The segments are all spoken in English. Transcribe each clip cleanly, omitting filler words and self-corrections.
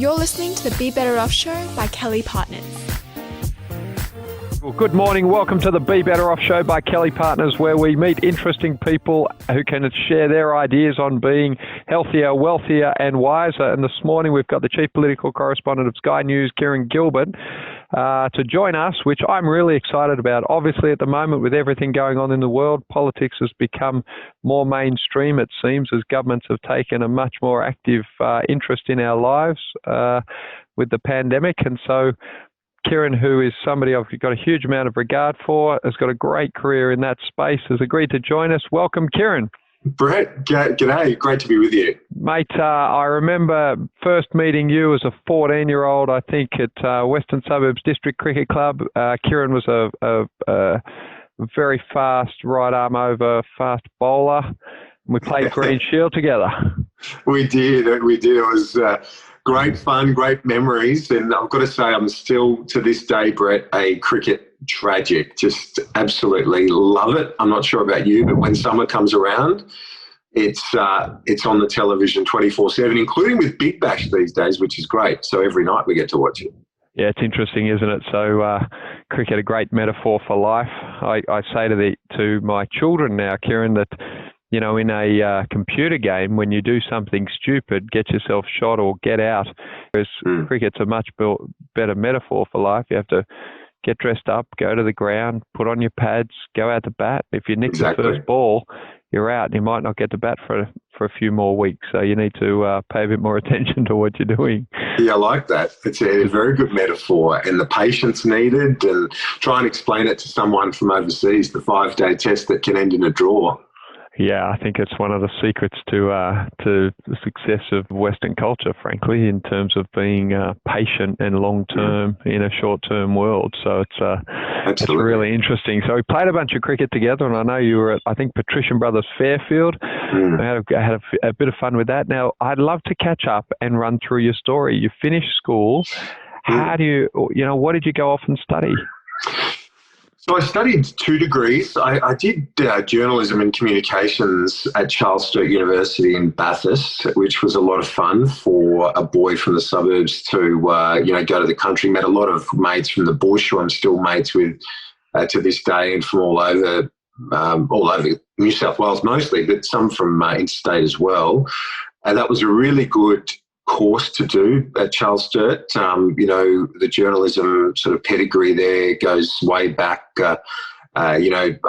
You're listening to the Be Better Off Show by Kelly+Partners. Well, good morning. Welcome to the Be Better Off Show by Kelly+Partners, where we meet interesting people who can share their ideas on being healthier, wealthier and wiser. And this morning we've got the Chief Political Correspondent of Sky News, Kieran Gilbert, to join us, which I'm really excited about. Obviously, at the moment, with everything going on in the world, politics has become more mainstream, it seems, as governments have taken a much more active interest in our lives with the pandemic. And so Kieran, who is somebody I've got a huge amount of regard for, has got a great career in that space, has agreed to join us. Welcome, Kieran. Brett, g'day. Great to be with you. Mate, I remember first meeting you as a 14-year-old, I think, at Western Suburbs District Cricket Club. Kieran was a very fast right-arm over fast bowler. We played Green Shield together. We did. It was great fun, great memories. And I've got to say, I'm still, to this day, Brett, a cricket tragic. Just absolutely love it. I'm not sure about you, but when summer comes around, it's on the television 24/7, including with Big Bash these days, which is great. So every night we get to watch it. Yeah, it's interesting, isn't it? So cricket, a great metaphor for life. I say to my children now, Kieran, that you know, in a computer game, when you do something stupid, get yourself shot or get out. Whereas cricket's a much better metaphor for life. You have to get dressed up, go to the ground, put on your pads, go out to bat. If you nick the first ball, you're out and you might not get to bat for a few more weeks. So you need to pay a bit more attention to what you're doing. Yeah, I like that. It's a very good metaphor, and the patience needed, and try and explain it to someone from overseas, the 5-day test that can end in a draw. Yeah, I think it's one of the secrets to the success of Western culture, frankly, in terms of being patient and long-term in a short-term world. So it's really interesting. So we played a bunch of cricket together, and I know you were at, I think, Patrician Brothers Fairfield. I had a bit of fun with that. Now, I'd love to catch up and run through your story. You finished school. How do what did you go off and study? So I studied 2 degrees. I did journalism and communications at Charles Sturt University in Bathurst, which was a lot of fun for a boy from the suburbs to, go to the country. Met a lot of mates from the bush who I'm still mates with to this day, and from all over New South Wales mostly, but some from interstate as well. And that was a really good course to do at Charles Sturt. The journalism sort of pedigree there goes way back. I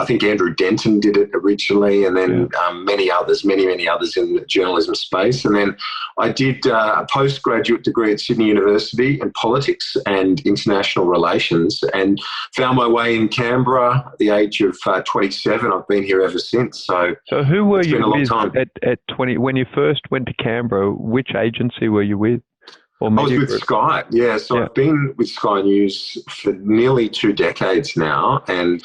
think Andrew Denton did it originally, and then many others in the journalism space. And then I did a postgraduate degree at Sydney University in politics and international relations, and found my way in Canberra at the age of 27. I've been here ever since. So who were you with at 20 when you first went to Canberra? Which agency were you with? I was with Sky, I've been with Sky News for nearly 2 decades now, and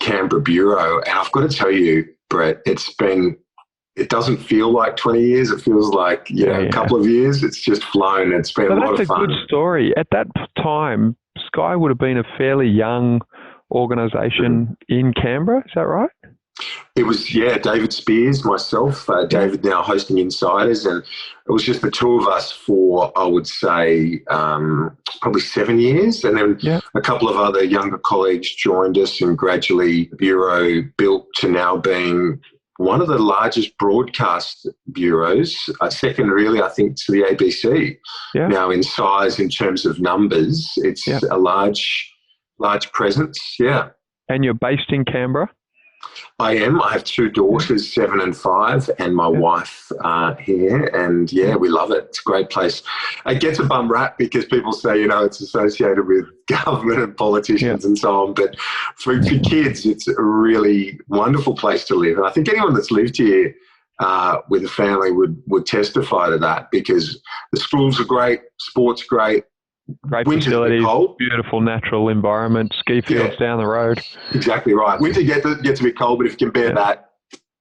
Canberra Bureau. And I've got to tell you, Brett, it doesn't feel like 20 years. It feels like, a couple of years. It's just flown. It's been a lot of fun. That's a good story. At that time, Sky would have been a fairly young organisation in Canberra. Is that right? It was, David Spears, myself, David now hosting Insiders, and it was just the two of us for, I would say, probably 7 years. And then a couple of other younger colleagues joined us, and gradually the Bureau built to now being one of the largest broadcast bureaus, second really, I think, to the ABC. Now in size, in terms of numbers, it's a large presence, And you're based in Canberra? I am. I have 2 daughters, 7 and 5, and my wife here. And we love it. It's a great place. It gets a bum rap because people say, it's associated with government and politicians and so on. But for kids, it's a really wonderful place to live. And I think anyone that's lived here with a family would testify to that, because the schools are great, sport's great. Great facilities, beautiful natural environment, ski fields down the road. Exactly right. Winter gets a bit cold, but if you compare that,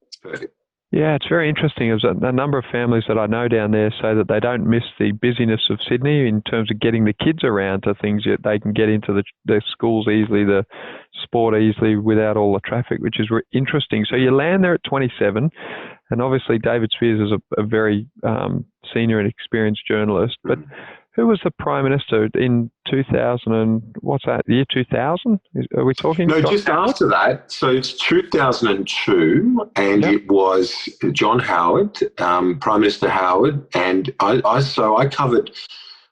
it's perfect. Yeah, it's very interesting. There's a number of families that I know down there say that they don't miss the busyness of Sydney in terms of getting the kids around to things that they can get into the schools easily, the sport easily without all the traffic, which is interesting. So you land there at 27. And obviously David Spears is a very senior and experienced journalist. But who was the Prime Minister in 2000 and what's that, the year 2000? Are we talking? No, John just Howard? after that. So it's 2002, and it was John Howard, Prime Minister Howard, and I covered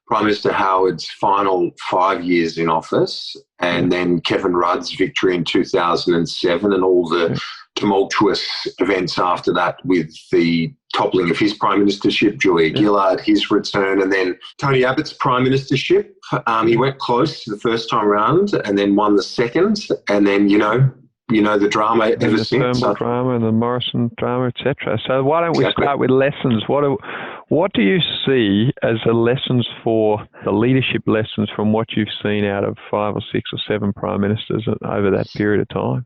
Prime Minister Howard's final 5 years in office, and then Kevin Rudd's victory in 2007 and all the tumultuous events after that with the toppling of his prime ministership, Julia Gillard, his return, and then Tony Abbott's prime ministership. He went close the first time around and then won the second, and then, you know the drama and ever the since. Turnbull drama and the Morrison drama, etc. So why don't we start with lessons? What do you see as the lessons for the leadership lessons from what you've seen out of 5 or 6 or 7 prime ministers over that period of time?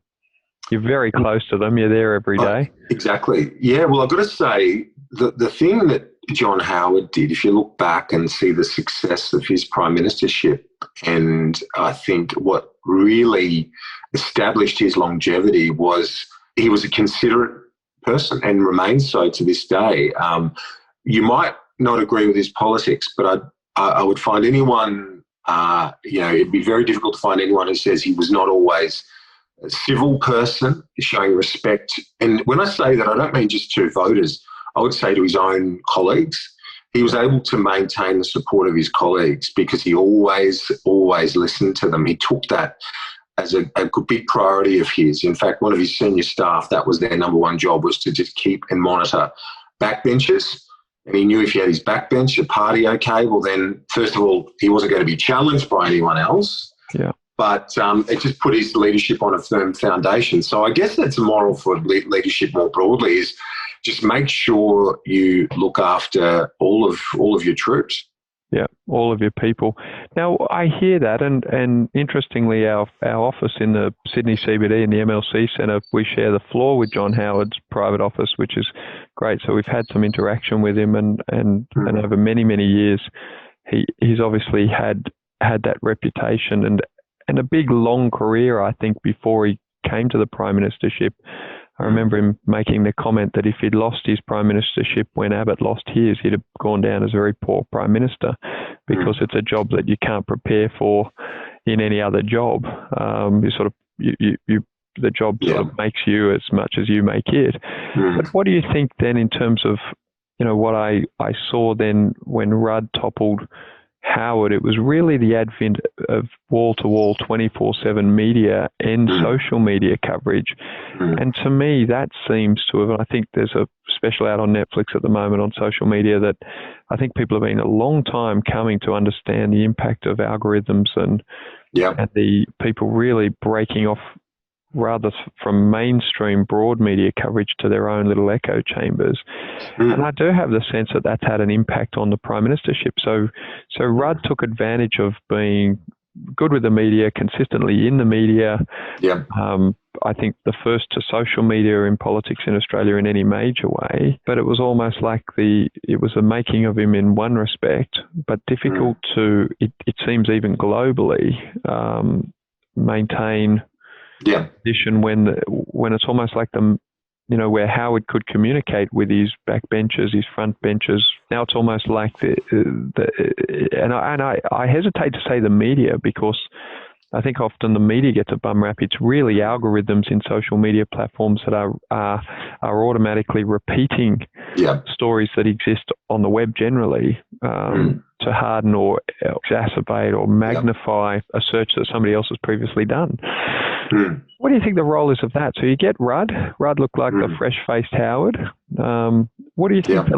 You're very close to them. You're there every day. Exactly. Yeah, well, I've got to say, the thing that John Howard did, if you look back and see the success of his prime ministership, and I think what really established his longevity was he was a considerate person and remains so to this day. You might not agree with his politics, but I would find anyone, it'd be very difficult to find anyone who says he was not always a civil person, showing respect. And when I say that, I don't mean just to voters. I would say to his own colleagues. He was able to maintain the support of his colleagues because he always listened to them. He took that as a big priority of his. In fact, one of his senior staff, that was their number one job, was to just keep and monitor backbenchers. And he knew if he had his backbench, the party okay, well then, first of all, he wasn't going to be challenged by anyone else. Yeah. But it just put his leadership on a firm foundation. So I guess that's a moral for leadership more broadly, is just make sure you look after all of your troops. Yeah, all of your people. Now, I hear that, and interestingly, our office in the Sydney CBD in the MLC Centre, we share the floor with John Howard's private office, which is great. So we've had some interaction with him, and over many, many years, he's obviously had that reputation and a big, long career, I think, before he came to the prime ministership. I remember him making the comment that if he'd lost his prime ministership when Abbott lost his, he'd have gone down as a very poor prime minister, because it's a job that you can't prepare for in any other job. The job sort of makes you as much as you make it. But what do you think then in terms of, what I saw then when Rudd toppled Howard? It was really the advent of wall-to-wall 24/7 media and social media coverage. And to me, that seems to have, and I think there's a special out on Netflix at the moment on social media that I think people have been a long time coming to understand the impact of algorithms and the people really breaking off rather from mainstream broad media coverage to their own little echo chambers. And I do have the sense that that's had an impact on the prime ministership. So Rudd took advantage of being good with the media, consistently in the media. I think the first to social media in politics in Australia in any major way, but it was almost like it was the making of him in one respect, but difficult to, it seems even globally, maintain position when it's almost like where Howard could communicate with his backbenchers, his front benchers. Now it's almost like and I hesitate to say the media, because I think often the media gets a bum rap. It's really algorithms in social media platforms that are automatically repeating stories that exist on the web generally to harden or exacerbate or magnify a search that somebody else has previously done. What do you think the role is of that? So you get Rudd. Rudd looked like the fresh-faced Howard. What do you think the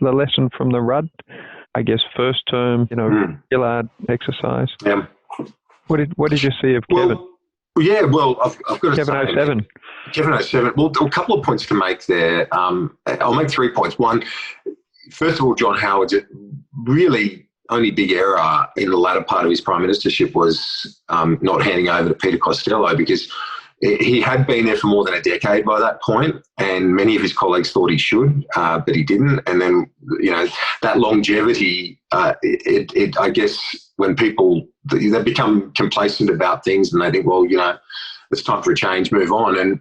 lesson from the Rudd, I guess, first term, Gillard exercise? What did you see of Kevin? I've got to Kevin say, 07. Kevin 07. Well, a couple of points to make there. I'll make 3 points. One, first of all, John Howard's really only big error in the latter part of his prime ministership was not handing over to Peter Costello, because he had been there for more than a decade by that point, and many of his colleagues thought he should, but he didn't. And then, that longevity, I guess when people, they become complacent about things and they think, well, it's time for a change, move on.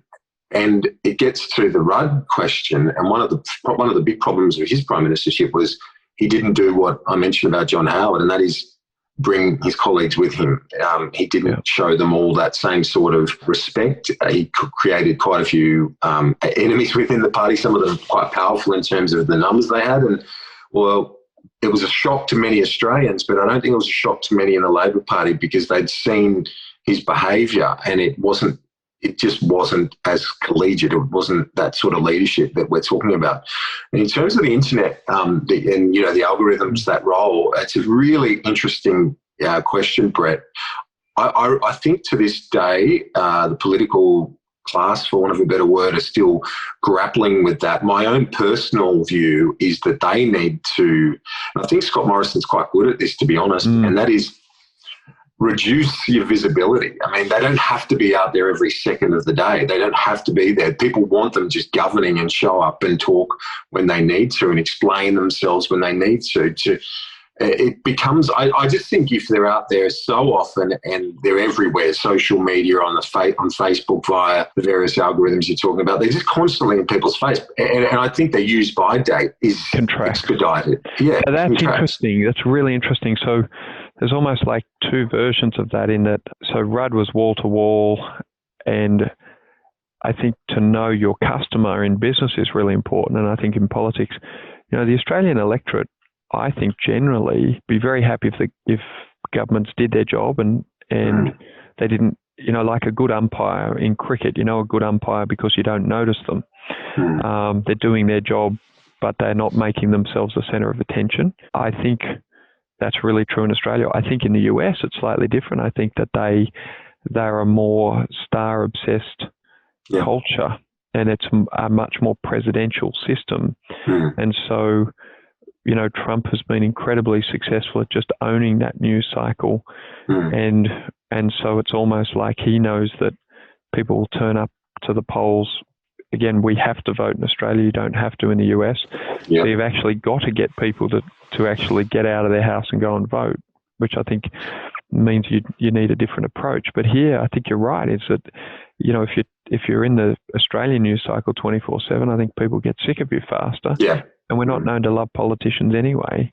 And it gets to the Rudd question, and one of the big problems with his prime ministership was he didn't do what I mentioned about John Howard, and that is bring his colleagues with him. He didn't show them all that same sort of respect. He created quite a few enemies within the party, some of them quite powerful in terms of the numbers they had. And, well, it was a shock to many Australians, but I don't think it was a shock to many in the Labor Party because they'd seen his behaviour and it just wasn't as collegiate. It wasn't that sort of leadership that we're talking about. And in terms of the internet and the algorithms, that role, it's a really interesting question, Brett. I think to this day, the political class, for want of a better word, are still grappling with that. My own personal view is that they need to, and I think Scott Morrison's quite good at this, to be honest, and that is reduce your visibility. I mean, they don't have to be out there every second of the day. They don't have to be there. People want them just governing and show up and talk when they need to and explain themselves when they need to. It becomes, I just think if they're out there so often and they're everywhere, social media, on Facebook via the various algorithms you're talking about, they're just constantly in people's face. And I think their use by date is expedited. Yeah, that's interesting. That's really interesting. So there's almost like two versions of that in that. So Rudd was wall to wall, and I think to know your customer in business is really important. And I think in politics, the Australian electorate, I think generally be very happy if governments did their job and they didn't, like a good umpire in cricket, a good umpire because you don't notice them. They're doing their job, but they're not making themselves the centre of attention. I think that's really true in Australia. I think in the US it's slightly different. I think that they're a more star-obsessed culture, and it's a much more presidential system. And so, Trump has been incredibly successful at just owning that news cycle. And so it's almost like he knows that people will turn up to the polls. Again, we have to vote in Australia. You don't have to in the US. So you've actually got to get people to actually get out of their house and go and vote, which I think means you need a different approach. But here, I think you're right, is that, if you're in the Australian news cycle 24/7, I think people get sick of you faster. And we're not known to love politicians anyway.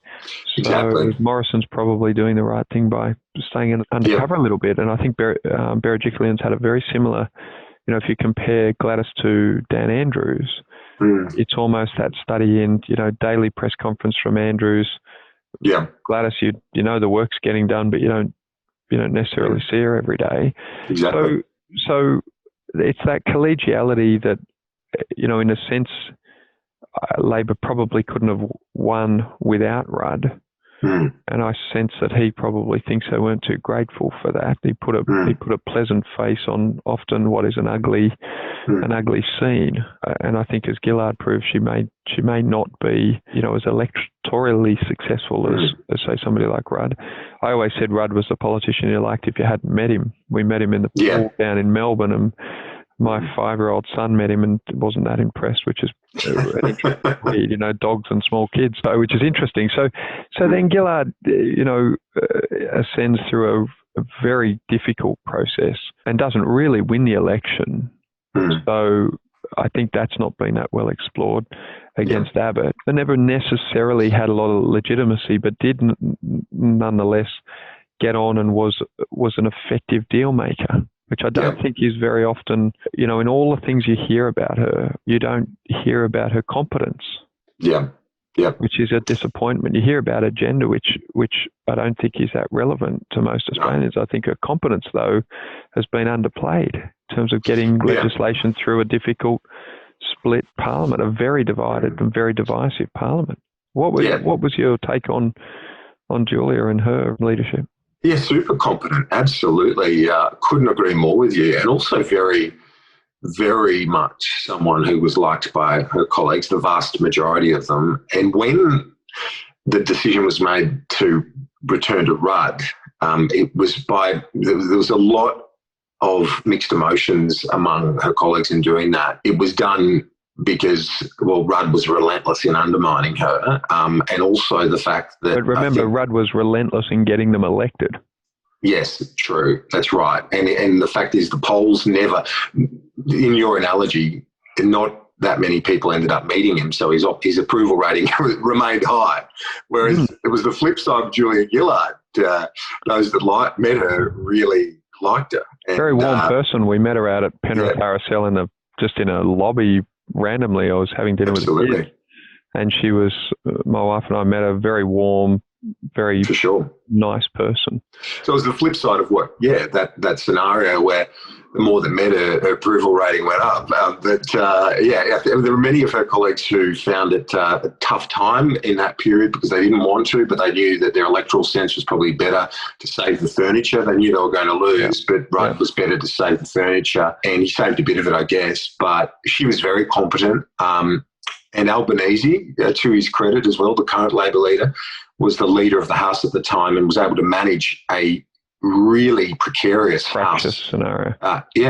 So Morrison's probably doing the right thing by staying undercover a little bit. And I think Berejiklian's had a very similar, if you compare Gladys to Dan Andrews, it's almost that study in, daily press conference from Andrews. Gladys, the work's getting done, but you don't necessarily see her every day. Exactly. So it's that collegiality that, in a sense, Labor probably couldn't have won without Rudd. And I sense that he probably thinks they weren't too grateful for that. He put a pleasant face on often what is an ugly scene. And I think, as Gillard proved, she may not be, as electorally successful as say somebody like Rudd. I always said Rudd was the politician you liked if you hadn't met him. We met him in the pool down in Melbourne, and my 5-year-old son met him and wasn't that impressed, which is an interesting read, dogs and small kids, which is interesting. So then Gillard, ascends through a very difficult process and doesn't really win the election. So I think that's not been that well explored against Abbott. They never necessarily had a lot of legitimacy, but did nonetheless get on and was an effective deal maker, which I don't think is very often, in all the things you hear about her, you don't hear about her competence. Which is a disappointment. You hear about her gender, which I don't think is that relevant to most Australians. I think her competence, though, has been underplayed in terms of getting legislation through a difficult split parliament, a very divided and very divisive parliament. What was your take on Julia and her leadership? Yeah, super competent. Absolutely. Couldn't agree more with you. And also very, very much someone who was liked by her colleagues, the vast majority of them. And when the decision was made to return to Rudd, there was a lot of mixed emotions among her colleagues in doing that. It was done because, Rudd was relentless in undermining her, and also the fact that... But remember, Rudd was relentless in getting them elected. Yes, true. That's right. And the fact is, the polls never, in your analogy, not that many people ended up meeting him, so his approval rating remained high. Whereas it was the flip side of Julia Gillard. Those that met her really liked her. And, very warm person. We met her out at Penrith RSL just in a lobby randomly. I was having dinner with the kids, and she was, my wife and I met her, very warm, very for sure nice person. So it was the flip side of that scenario where the more that met her approval rating went up. There were many of her colleagues who found it a tough time in that period because they didn't want to, but they knew that their electoral sense was probably better to save the furniture. They knew they were going to lose, but Rudd was better to save the furniture, and he saved a bit of it, I guess. But she was very competent. And Albanese, to his credit as well, the current Labor leader, was the leader of the House at the time and was able to manage a really precarious fractious House scenario.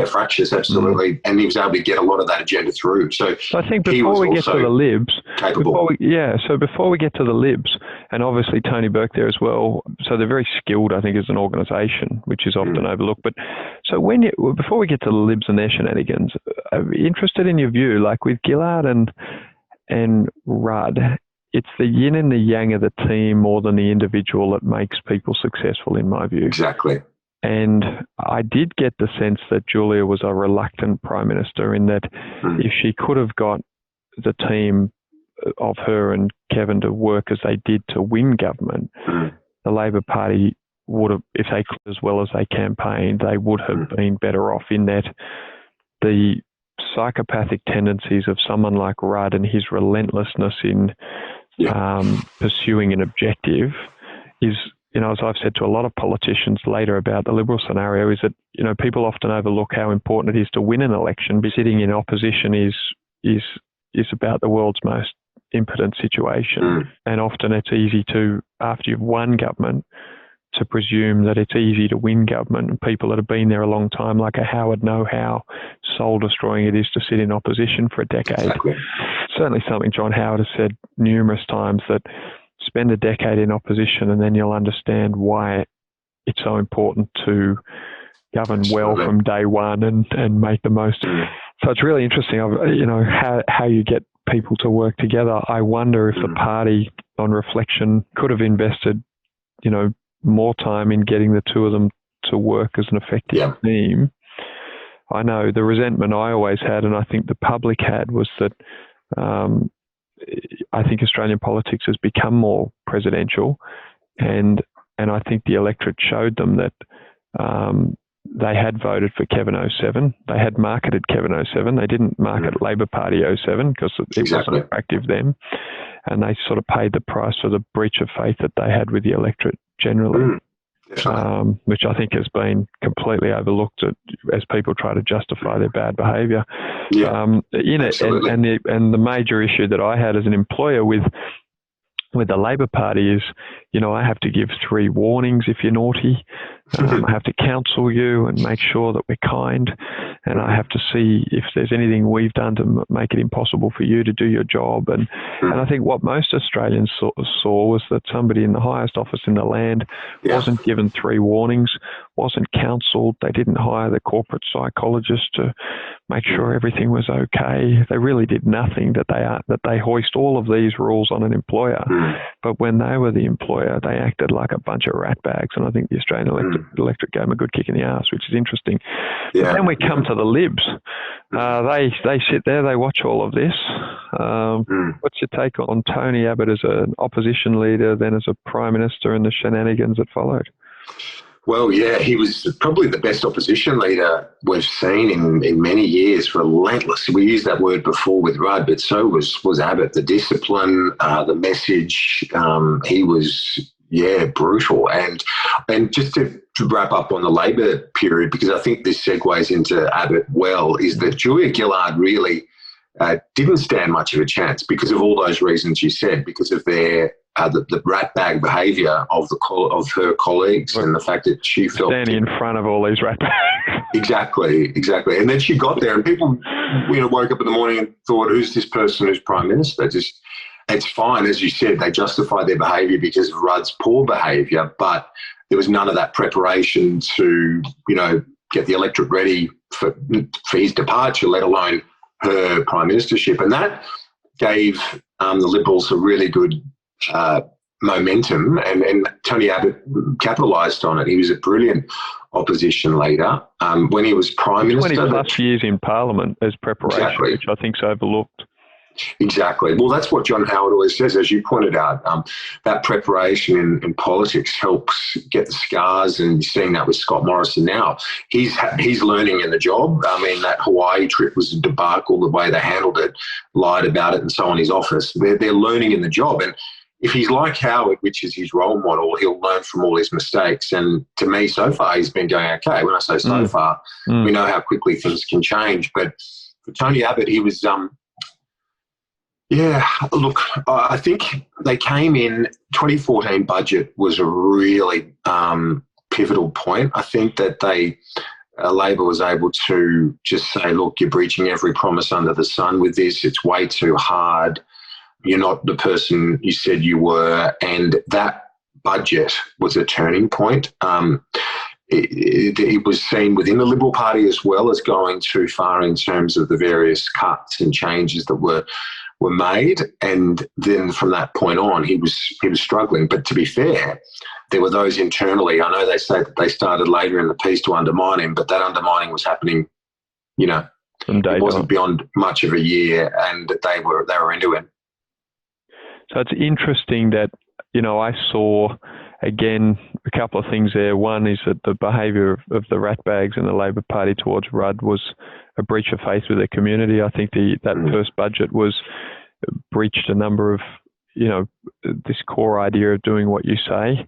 Fractious, absolutely. And he was able to get a lot of that agenda through. So I think before we get to the Libs, capable. Before we get to the Libs, and obviously Tony Burke there as well, so they're very skilled, I think, as an organisation, which is often overlooked. But so before we get to the Libs and their shenanigans, I'm interested in your view, like with Gillard and Rudd, it's the yin and the yang of the team more than the individual that makes people successful, in my view. Exactly. And I did get the sense that Julia was a reluctant Prime Minister in that if she could have got the team of her and Kevin to work as they did to win government, the Labor Party would have, if they could as well as they campaigned, they would have been better off in that the psychopathic tendencies of someone like Rudd and his relentlessness in pursuing an objective is, as I've said to a lot of politicians later about the Liberal scenario, is that, people often overlook how important it is to win an election, but sitting in opposition is about the world's most impotent situation. And often it's easy to, after you've won government, to presume that it's easy to win government, and people that have been there a long time, like a Howard, know how soul-destroying it is to sit in opposition for a decade. Exactly. Certainly something John Howard has said numerous times, that spend a decade in opposition and then you'll understand why it's so important to govern well from day one and make the most. So it's really interesting, how you get people to work together. I wonder if the party, on reflection, could have invested, more time in getting the two of them to work as an effective team. I know the resentment I always had, and I think the public had, was that I think Australian politics has become more presidential, and I think the electorate showed them that they had voted for Kevin 07. They had marketed Kevin 07. They didn't market Labor Party 07 because it wasn't attractive then, and they sort of paid the price for the breach of faith that they had with the electorate generally, which I think has been completely overlooked as people try to justify their bad behaviour. And the major issue that I had as an employer with the Labor Party is, I have to give 3 warnings if you're naughty. I have to counsel you and make sure that we're kind. And I have to see if there's anything we've done to make it impossible for you to do your job. And I think what most Australians saw was that somebody in the highest office in the land wasn't given 3 warnings, wasn't counselled. They didn't hire the corporate psychologist to make sure everything was okay. They really did nothing. That they hoist all of these rules on an employer. But when they were the employer, they acted like a bunch of ratbags. And I think the Australian electorate gave them a good kick in the arse, which is interesting. But then we come to the Libs. They sit there, they watch all of this. What's your take on Tony Abbott as an opposition leader, then as a Prime Minister, and the shenanigans that followed? Well, he was probably the best opposition leader we've seen in many years. Relentless. We used that word before with Rudd, but so was Abbott. The discipline, the message. He was brutal. And just to wrap up on the Labor period, because I think this segues into Abbott well, is that Julia Gillard really didn't stand much of a chance because of all those reasons you said, because of their the ratbag behaviour of her colleagues, and the fact that she felt standing in front of all these ratbags. Exactly. And then she got there, and people, woke up in the morning and thought, "Who's this person who's Prime Minister?" It's fine, as you said, they justify their behaviour because of Rudd's poor behaviour, but there was none of that preparation to, get the electorate ready for his departure, let alone her prime ministership. And that gave the Liberals a really good momentum, and Tony Abbott capitalised on it. He was a brilliant opposition leader. When he was prime minister, 20 plus years in Parliament as preparation, exactly. which I think's overlooked. Exactly. Well, that's what John Howard always says, as you pointed out. That preparation in politics helps get the scars, and you're seeing that with Scott Morrison now. He's learning in the job. I mean, that Hawaii trip was a debacle, the way they handled it, lied about it, and so on. His office, they're learning in the job, and if he's like Howard, which is his role model, he'll learn from all his mistakes. And to me, so far, he's been going okay. When I say so far, we know how quickly things can change. But for Tony Abbott, he was. Look, I think they came in, 2014 budget was a really pivotal point. I think that Labor was able to just say, look, you're breaching every promise under the sun with this. It's way too hard. You're not the person you said you were. And that budget was a turning point. It was seen within the Liberal Party as well as going too far in terms of the various cuts and changes that were made, and then from that point on, he was struggling. But to be fair, there were those internally. I know they say that they started later in the piece to undermine him, but that undermining was happening. It wasn't beyond much of a year, and they were into him. So it's interesting that I saw again a couple of things there. One is that the behaviour of the ratbags in the Labor Party towards Rudd was a breach of faith with the community. I think that first budget breached a number of, this core idea of doing what you say.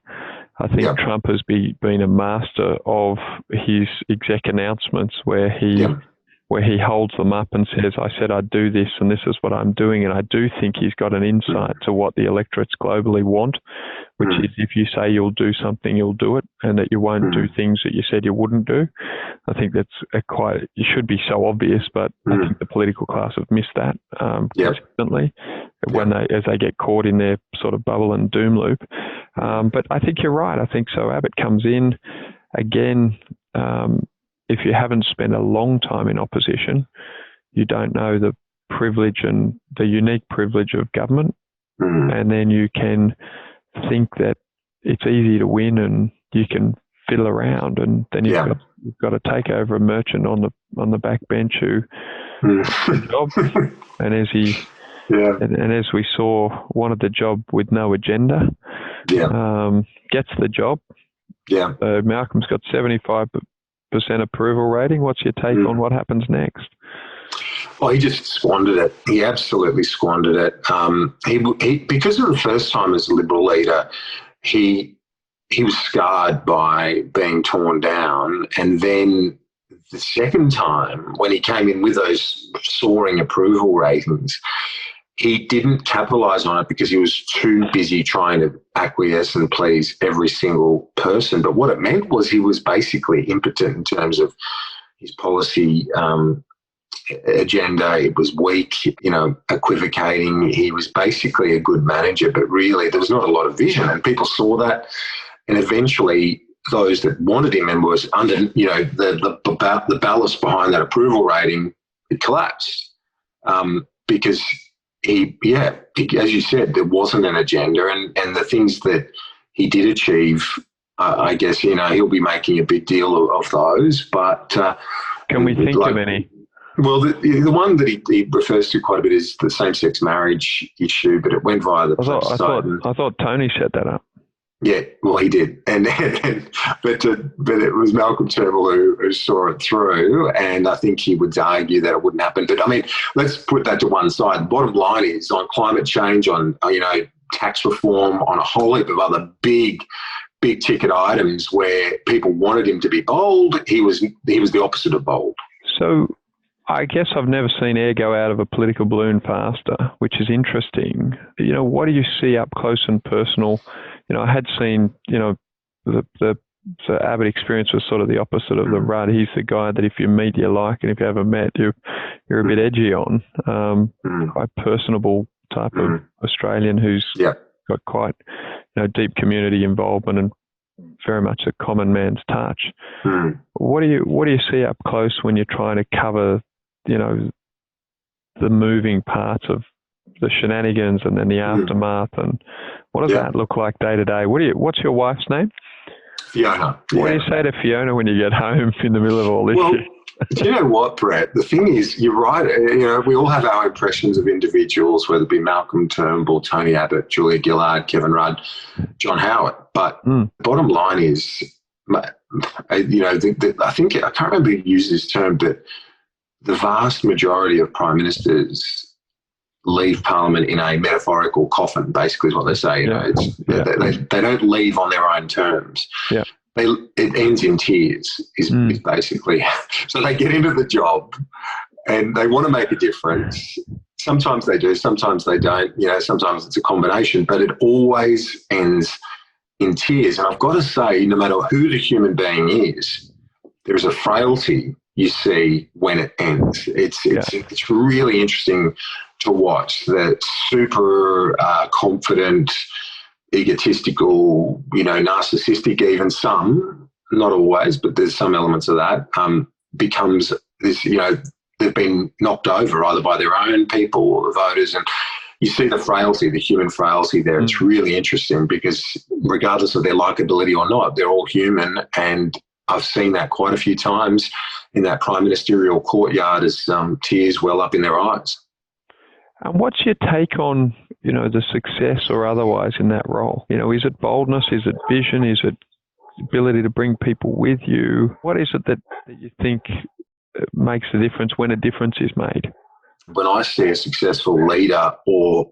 I think Trump has been a master of his exec announcements where he holds them up and says, I said I'd do this and this is what I'm doing. And I do think he's got an insight to what the electorates globally want, which is if you say you'll do something, you'll do it, and that you won't do things that you said you wouldn't do. I think that's it should be so obvious, but I think the political class have missed that consistently as they get caught in their sort of bubble and doom loop. But I think you're right. I think so. Abbott comes in again. If you haven't spent a long time in opposition, you don't know the privilege and the unique privilege of government. And then you can think that it's easy to win and you can fiddle around, and then you've got to take over a merchant on the back bench who job. And as and as we saw, wanted the job with no agenda. Gets the job. Malcolm's got 75% approval rating. What's your take on what happens next? Well, he just squandered it. He absolutely squandered it. He because of the first time as a Liberal leader, he was scarred by being torn down, and then the second time when he came in with those soaring approval ratings, he didn't capitalise on it because he was too busy trying to acquiesce and please every single person. But what it meant was he was basically impotent in terms of his policy agenda. It was weak, equivocating. He was basically a good manager, but really there was not a lot of vision, and people saw that. And eventually those that wanted him and was under, the ballast behind that approval rating, it collapsed because he, as you said, there wasn't an agenda, and the things that he did achieve, I guess, he'll be making a big deal of those. But can we think of any? Well, the one that he refers to quite a bit is the same-sex marriage issue, but it went via the plebiscite. I thought Tony set that up. Yeah, well, he did, but it was Malcolm Turnbull who saw it through, and I think he would argue that it wouldn't happen. But I mean, let's put that to one side. The bottom line is on climate change, on tax reform, on a whole heap of other big ticket items where people wanted him to be bold. He was the opposite of bold. So I guess I've never seen air go out of a political balloon faster, which is interesting. What do you see up close and personal? I had seen, the Abbott experience was sort of the opposite of the Rudd. He's the guy that if you meet, you like, and if you haven't met, you're a bit edgy on. Quite personable type of Australian who's got quite, deep community involvement and very much a common man's touch. Mm. What do you see up close when you're trying to cover, the moving parts of the shenanigans and then the aftermath, and what does that look like day to day? What's your wife's name? Fiona. What do you say to Fiona when you get home in the middle of all this shit? Do you know what, Brett? The thing is, you're right. We all have our impressions of individuals, whether it be Malcolm Turnbull, Tony Abbott, Julia Gillard, Kevin Rudd, John Howard. But the bottom line is, I think, I can't remember who used this term, but the vast majority of prime ministers leave Parliament in a metaphorical coffin, basically is what they say. They don't leave on their own terms. Yeah. It ends in tears, is basically. So they get into the job and they want to make a difference. Sometimes they do, sometimes they don't. Sometimes it's a combination, but it always ends in tears. And I've got to say, no matter who the human being is, there's a frailty you see when it ends. It's really interesting to watch that super confident, egotistical, narcissistic, even some, not always, but there's some elements of that, becomes this, they've been knocked over either by their own people or the voters. And you see the frailty, the human frailty there. It's really interesting because regardless of their likability or not, they're all human. And I've seen that quite a few times in that prime ministerial courtyard as tears well up in their eyes. And what's your take on, the success or otherwise in that role? Is it boldness? Is it vision? Is it ability to bring people with you? What is it that you think makes the difference when a difference is made? When I see a successful leader or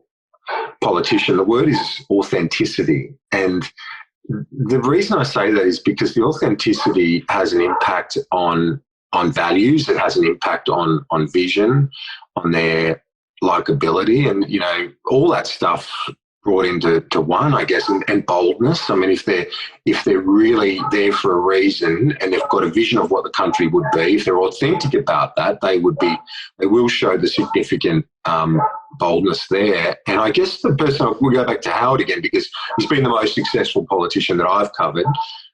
politician, the word is authenticity. And the reason I say that is because the authenticity has an impact on values. It has an impact on vision, on their likability, and all that stuff brought into one, I guess, and boldness. I mean, if they're really there for a reason and they've got a vision of what the country would be, if they're authentic about that, they will show the significant boldness there. And I guess the person, we'll go back to Howard again because he's been the most successful politician that I've covered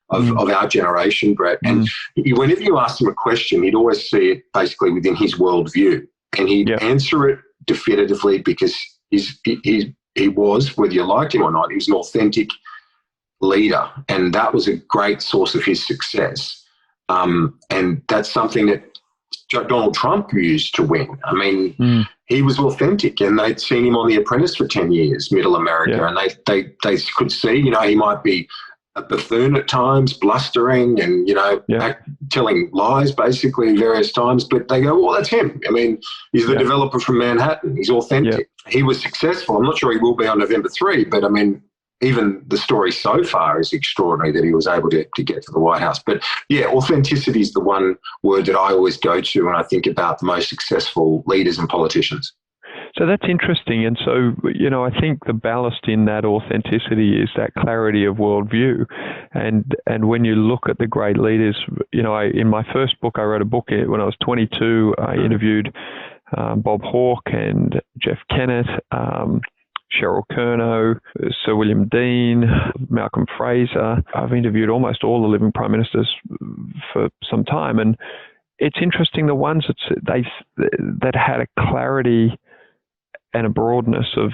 of our generation, Brett. And whenever you ask him a question, he'd always see it basically within his worldview, and he'd answer it definitively because he was, whether you liked him or not, he was an authentic leader, and that was a great source of his success. And that's something that Donald Trump used to win. I mean, he was authentic, and they'd seen him on The Apprentice for 10 years, Middle America, and they could see, he might be a buffoon at times, blustering and, telling lies basically various times, but they go, well, that's him. I mean, he's the developer from Manhattan. He's authentic. He was successful. I'm not sure he will be on November 3, but I mean, even the story so far is extraordinary that he was able to get to the White House. But authenticity is the one word that I always go to when I think about the most successful leaders and politicians. So that's interesting. And so, I think the ballast in that authenticity is that clarity of worldview. And when you look at the great leaders, in my first book, I wrote a book when I was 22. I interviewed Bob Hawke and Jeff Kennett, Cheryl Curnow, Sir William Dean, Malcolm Fraser. I've interviewed almost all the living prime ministers for some time. And it's interesting, the ones that had a clarity and a broadness of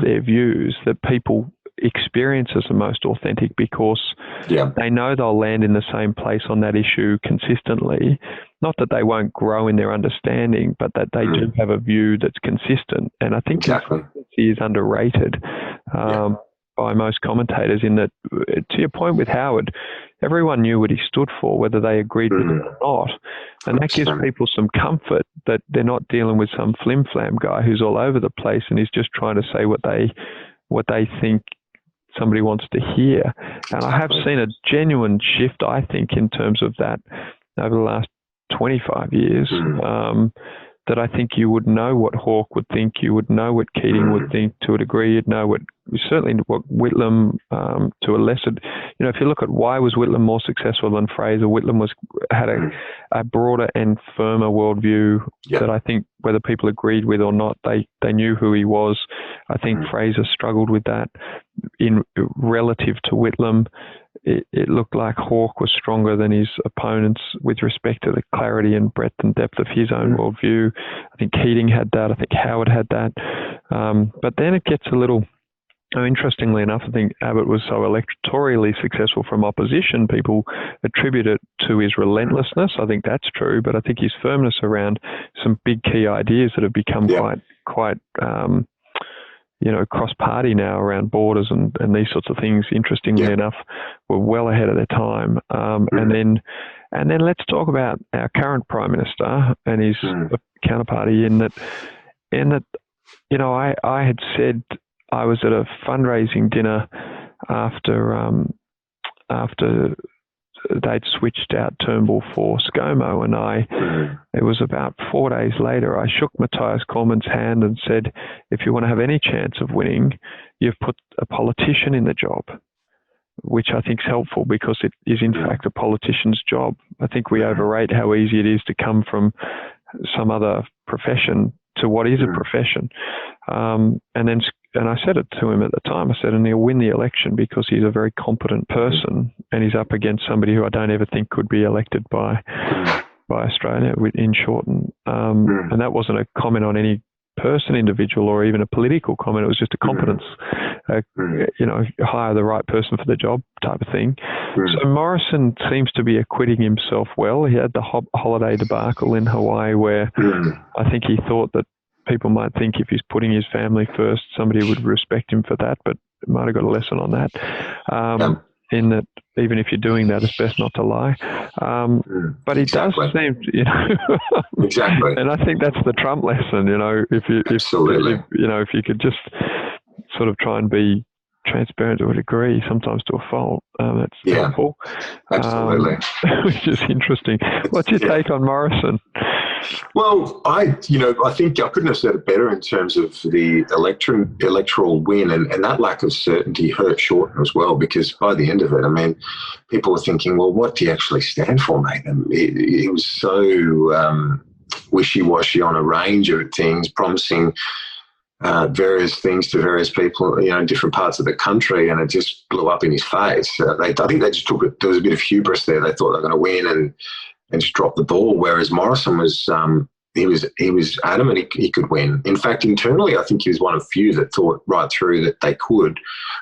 their views that people experience as the most authentic because they know they'll land in the same place on that issue consistently. Not that they won't grow in their understanding, but that they do have a view that's consistent. And I think consistency is underrated by most commentators in that, to your point with Howard, everyone knew what he stood for, whether they agreed with it or not. And that gives people some comfort that they're not dealing with some flim-flam guy who's all over the place and he's just trying to say what they think somebody wants to hear. And I have seen a genuine shift, I think, in terms of that over the last 25 years, that I think you would know what Hawke would think, you would know what Keating would think to a degree, you'd know certainly what Whitlam, to a lesser, if you look at why was Whitlam more successful than Fraser, Whitlam had a broader and firmer worldview that I think whether people agreed with or not, they knew who he was. I think Fraser struggled with that in relative to Whitlam. It looked like Hawke was stronger than his opponents with respect to the clarity and breadth and depth of his own worldview. I think Keating had that. I think Howard had that. But then it gets a little... Interestingly enough, I think Abbott was so electorally successful from opposition, people attribute it to his relentlessness. I think that's true, but I think his firmness around some big key ideas that have become quite cross-party now around borders and these sorts of things, interestingly enough, were well ahead of their time. And then let's talk about our current Prime Minister and his counterparty in that, I had said I was at a fundraising dinner after they'd switched out Turnbull for ScoMo, and it was about 4 days later, I shook Matthias Cormann's hand and said, if you want to have any chance of winning, you've put a politician in the job, which I think is helpful because it is in fact a politician's job. I think we overrate how easy it is to come from some other profession to what is a profession. And I said it to him at the time. I said, and he'll win the election because he's a very competent person and he's up against somebody who I don't ever think could be elected by Australia in Shorten. And that wasn't a comment on any person, individual, or even a political comment. It was just a competence, hire the right person for the job type of thing. So Morrison seems to be acquitting himself well. He had the holiday debacle in Hawaii where I think he thought that people might think if he's putting his family first, somebody would respect him for that, but might have got a lesson on that. In that, even if you're doing that, it's best not to lie. But he does seem, Exactly. And I think that's the Trump lesson. If you could just sort of try and be transparent to a degree, sometimes to a fault, that's helpful. Absolutely. Which is interesting. What's your take on Morrison? Well, I think I couldn't have said it better in terms of the electoral win, and that lack of certainty hurt Shorten as well, because by the end of it, I mean, people were thinking, well, what do you actually stand for, mate? And it was so wishy-washy on a range of things, promising various things to various people, in different parts of the country, and it just blew up in his face. I think they just took it. There was a bit of hubris there. They thought they were going to win and just drop the ball. Whereas Morrison was, he was adamant he could win. In fact, internally, I think he was one of few that thought right through that they could.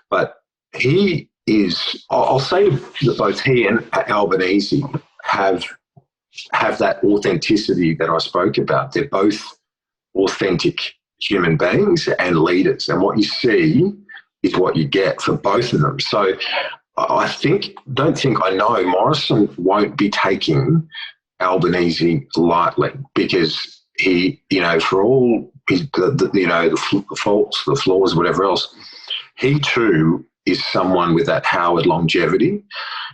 But he is. I'll say that both he and Albanese have that authenticity that I spoke about. They're both authentic human beings and leaders, and what you see is what you get for both of them. So I don't think I know Morrison won't be taking Albanese lightly, because he, for all his, the faults, the flaws, whatever else, he too is someone with that Howard longevity.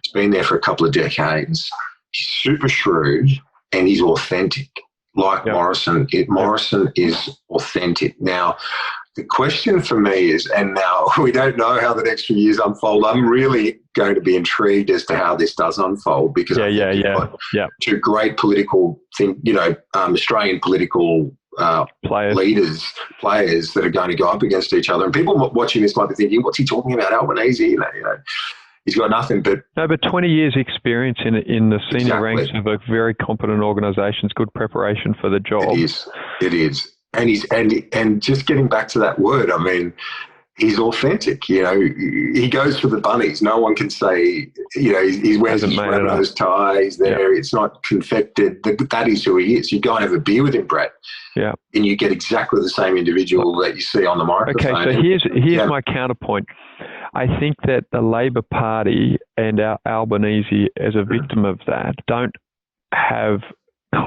He's been there for a couple of decades. He's super shrewd and he's authentic. Like Morrison, Morrison is authentic. Now, the question for me is, and now we don't know how the next few years unfold. I'm really going to be intrigued as to how this does unfold, because two great political Australian political players that are going to go up against each other. And people watching this might be thinking, what's he talking about, Albanese? He's got nothing but... No, but 20 years experience in the senior ranks of a very competent organisation is good preparation for the job. It is. And just getting back to that word, I mean, he's authentic. He goes for the bunnies. No one can say, he wears his nose tie, he's there. It's not confected. That is who he is. You go and have a beer with him, Brett. Yeah. And you get exactly the same individual that you see on the microphone. Okay, so here's my counterpoint. I think that the Labor Party and Albanese, as a victim of that, don't have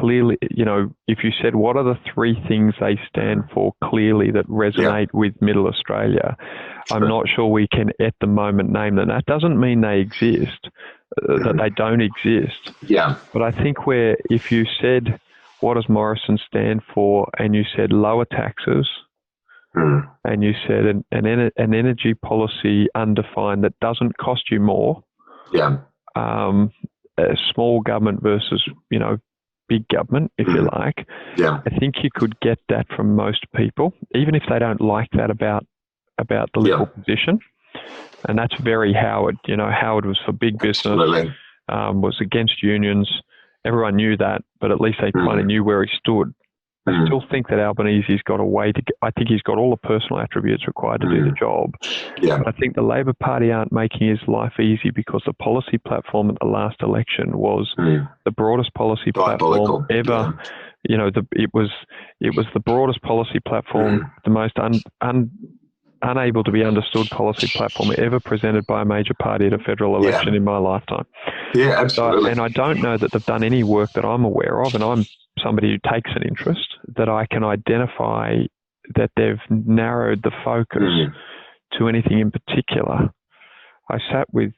clearly, if you said what are the three things they stand for clearly that resonate with Middle Australia, I'm not sure we can at the moment name them. That doesn't mean they exist, that they don't exist. Yeah. But I think if you said, what does Morrison stand for, and you said lower taxes, and you said an energy policy undefined that doesn't cost you more, small government versus, big government, if you like. Yeah. I think you could get that from most people, even if they don't like that about about the Liberal position. And that's very Howard. You know, Howard was for big business, was against unions. Everyone knew that, but at least they kind of knew where he stood. I still think that Albanese's got a way to. I think he's got all the personal attributes required to do the job. Yeah. But I think the Labor Party aren't making his life easy because the policy platform at the last election was the broadest policy platform ever. Yeah. You know, it was the broadest policy platform, the most unable to be understood policy platform ever presented by a major party at a federal election in my lifetime. Yeah, absolutely. So, and I don't know that they've done any work that I'm aware of, and I'm somebody who takes an interest, that I can identify that they've narrowed the focus to anything in particular. I sat with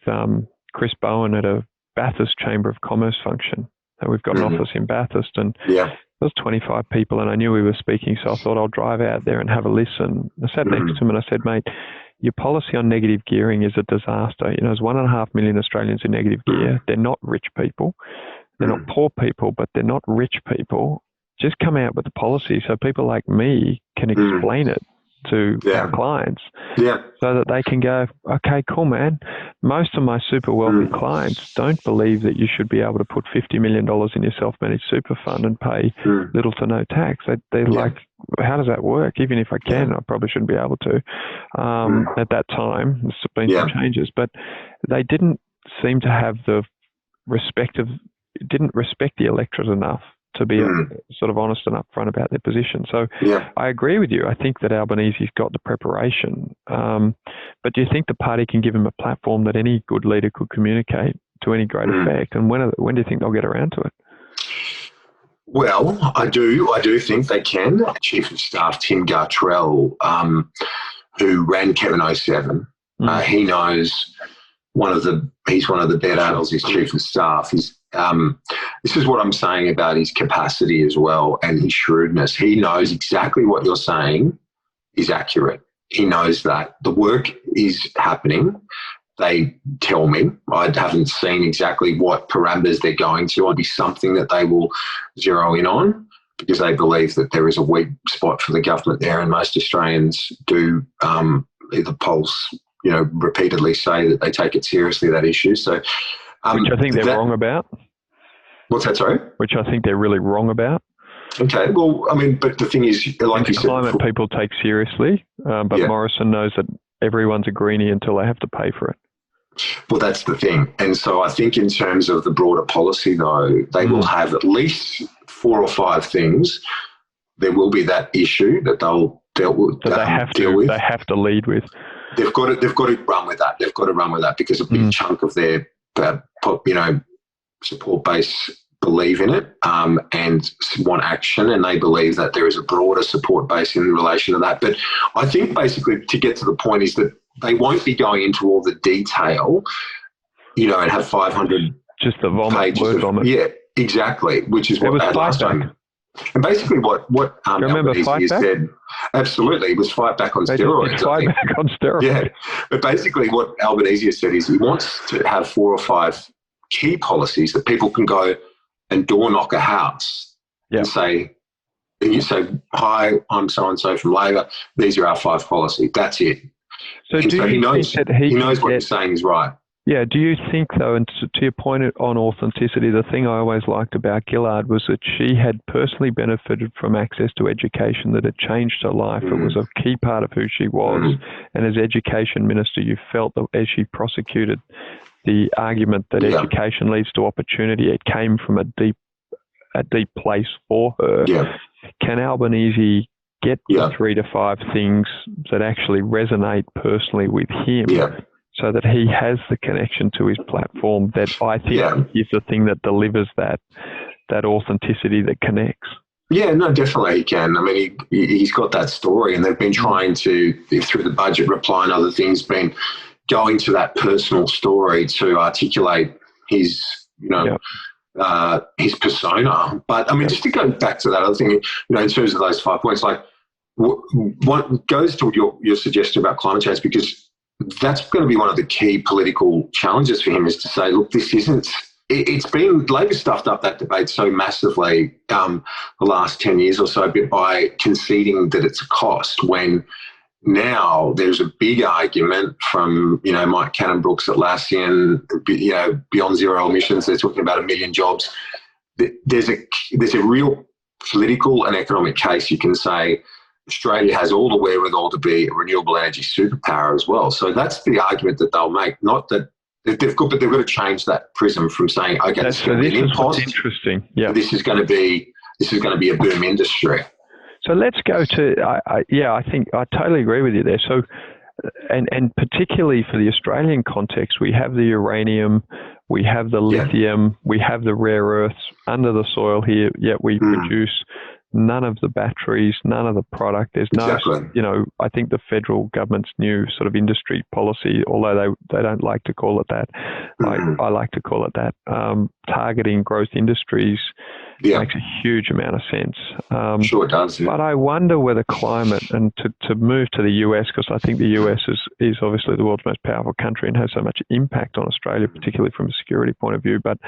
Chris Bowen at a Bathurst Chamber of Commerce function. And we've got an office in Bathurst, and there was 25 people, and I knew we were speaking, so I thought I'll drive out there and have a listen. I sat next to him and I said, mate, your policy on negative gearing is a disaster. You know, there's 1.5 million Australians in negative gear. They're not rich people. They're not poor people, but they're not rich people. Just come out with a policy so people like me can explain it to our clients so that they can go, okay, cool, man. Most of my super wealthy clients don't believe that you should be able to put $50 million in your self-managed super fund and pay little to no tax. They're like, how does that work? Even if I can, I probably shouldn't be able to. At that time, there's been some changes, but they didn't seem to have didn't respect the electorate enough to be sort of honest and upfront about their position. So I agree with you. I think that Albanese's got the preparation. But do you think the party can give him a platform that any good leader could communicate to any great effect? And when do you think they'll get around to it? Well, I do think they can. Chief of Staff Tim Gartrell, who ran Kevin 07, he knows he's one of the bed adults, his Chief of Staff. This is what I'm saying about his capacity as well and his shrewdness. He knows exactly what you're saying is accurate. He knows that. The work is happening. They tell me. I haven't seen exactly what parameters they're going to. It'll be something that they will zero in on because they believe that there is a weak spot for the government there, and most Australians do. The polls, repeatedly say that they take it seriously, that issue. So, which I think they're wrong about. What's that, sorry? Which I think they're really wrong about. Okay, well, I mean, but the thing is, like you said, climate people take seriously, but Morrison knows that everyone's a greenie until they have to pay for it. Well, that's the thing. And so I think in terms of the broader policy, though, they will have at least 4 or 5 things. There will be that issue that they'll deal with. They have to lead with. They've got to run with that. They've got to run with that because a big chunk of their, support base believe in it and want action, and they believe that there is a broader support base in relation to that. But I think basically to get to the point is that they won't be going into all the detail, and have 500 just the vomit, pages word vomit. Yeah, exactly, which is what they had last time. And basically what Albanese said, absolutely, it was fight back on steroids. Fight back on steroids. Yeah, but basically what Albanese has said is he wants to have 4 or 5 key policies that people can go and door knock a house and you say, hi, I'm so-and-so from Labor, these are our 5 policies. That's it. So he knows what he's saying is right. Yeah, do you think, though, and to your point on authenticity, the thing I always liked about Gillard was that she had personally benefited from access to education that had changed her life. It was a key part of who she was. And as education minister, you felt that as she prosecuted the argument that education leads to opportunity, it came from a deep place for her. Yeah. Can Albanese get the 3 to 5 things that actually resonate personally with him so that he has the connection to his platform that I think is the thing that delivers that authenticity that connects? Yeah, no, definitely he can. I mean, he's got that story, and they've been trying to, through the budget reply and other things, been going to that personal story to articulate his, his persona. But I mean, just to go back to that other thing, in terms of those 5 points, like what goes to your suggestion about climate change, because that's going to be one of the key political challenges for him, is to say, look, this isn't. It's been, Labor stuffed up that debate so massively the last 10 years or so by conceding that it's a cost when now there's a big argument from, Mike Cannon-Brookes, Atlassian, beyond zero emissions. They're talking about 1 million jobs. There's a real political and economic case. You can say Australia has all the wherewithal to be a renewable energy superpower as well. So that's the argument that they'll make. Not that they've got to change that prism from saying, okay, this is interesting. Yeah, this is going to be a boom industry. So let's go to, I think I totally agree with you there. So, and particularly for the Australian context, we have the uranium, we have the lithium, we have the rare earths under the soil here, yet we produce none of the batteries, none of the product. There's no, I think the federal government's new sort of industry policy, although they don't like to call it that, I like to call it that, targeting growth industries makes a huge amount of sense. Sure it does. Yeah. But I wonder whether climate, and to move to the US, because I think the US is obviously the world's most powerful country and has so much impact on Australia, particularly from a security point of view. But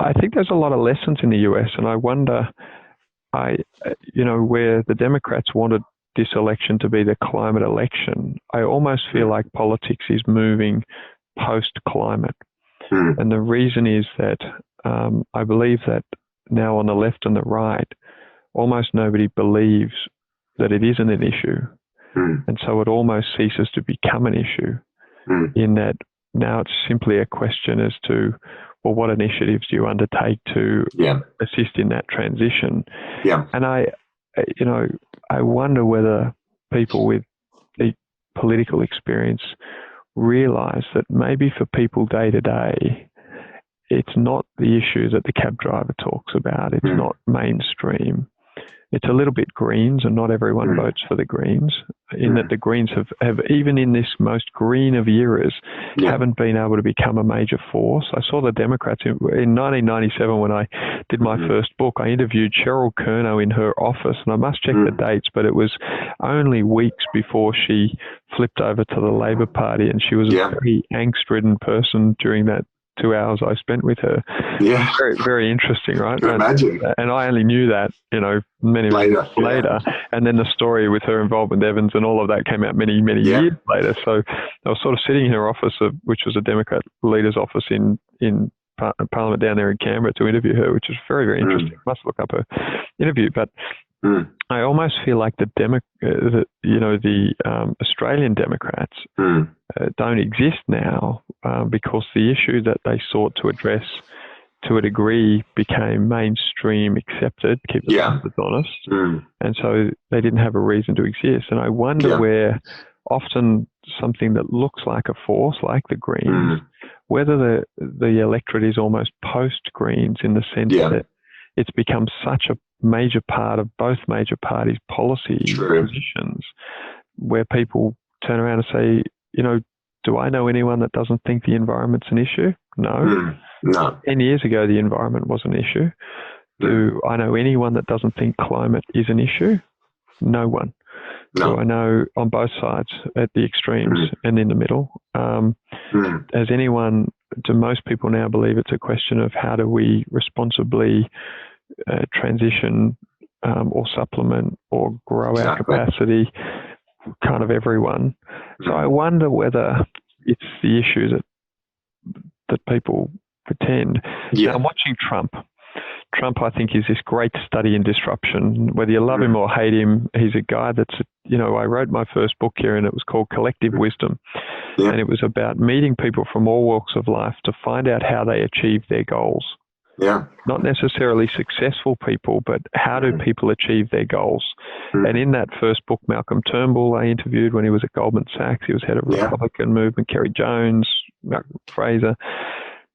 I think there's a lot of lessons in the US, and I wonder, where the Democrats wanted this election to be the climate election, I almost feel like politics is moving post-climate. And the reason is that I believe that now on the left and the right, almost nobody believes that it isn't an issue. And so it almost ceases to become an issue in that now it's simply a question as to, well, what initiatives do you undertake to assist in that transition? And I wonder whether people with deep political experience realize that maybe for people day to day, it's not the issue that the cab driver talks about. It's not mainstream. It's a little bit Greens, and not everyone votes for the Greens, in that the Greens have even in this most green of eras, haven't been able to become a major force. I saw the Democrats in 1997 when I did my first book. I interviewed Cheryl Kernow in her office, and I must check the dates, but it was only weeks before she flipped over to the Labor Party, and she was a very angst-ridden person during that 2 hours I spent with her. Very, very interesting, right? Imagine. And I only knew that, many months later. And then the story with her involvement with Evans and all of that came out many, many years later. So I was sort of sitting in her office, which was a Democrat leader's office in Parliament down there in Canberra, to interview her, which is very, very interesting. Must look up her interview. But I almost feel like the Australian Democrats don't exist now because the issue that they sought to address to a degree became mainstream accepted, keep the numbers honest, and so they didn't have a reason to exist. And I wonder where often something that looks like a force, like the Greens, whether the electorate is almost post-Greens in the sense that it's become such a major part of both major parties' policy positions, where people turn around and say, do I know anyone that doesn't think the environment's an issue? No. 10 years ago, the environment was an issue. Do I know anyone that doesn't think climate is an issue? No one. So I know on both sides, at the extremes and in the middle. Do most people now believe it's a question of how do we responsibly transition or supplement or grow our capacity, kind of everyone. So I wonder whether it's the issue that people pretend. Now, I'm watching Trump. Trump, I think, is this great study in disruption. Whether you love him or hate him, he's a guy that's, I wrote my first book here, and it was called Collective Wisdom. And it was about meeting people from all walks of life to find out how they achieve their goals. Not necessarily successful people, but how do people achieve their goals? And in that first book, Malcolm Turnbull I interviewed when he was at Goldman Sachs. He was head of Republican movement. Kerry Jones, Malcolm Fraser.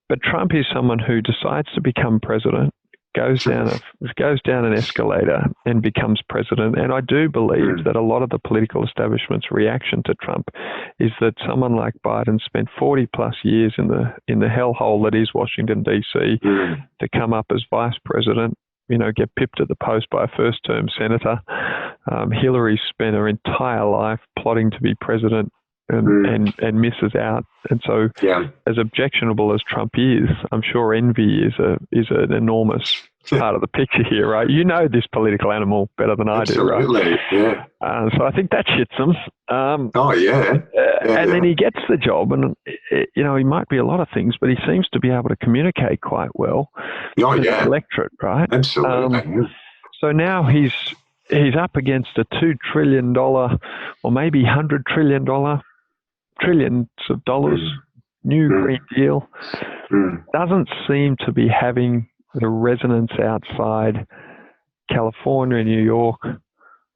But Trump is someone who decides to become president, goes down an escalator and becomes president. And I do believe that a lot of the political establishment's reaction to Trump is that someone like Biden spent 40 plus years in the hellhole that is Washington, D.C. to come up as vice president, get pipped at the post by a first-term senator. Hillary spent her entire life plotting to be president and misses out. And so as objectionable as Trump is, I'm sure envy is an enormous part of the picture here, right? You know this political animal better than I do, right? Absolutely, yeah. So I think that shits him. Oh, yeah. And then he gets the job, and he might be a lot of things, but he seems to be able to communicate quite well to the electorate, right? Absolutely. So now he's up against a $2 trillion or maybe $100 trillion, trillions of dollars, new Green Deal. Doesn't seem to be having the resonance outside California, New York,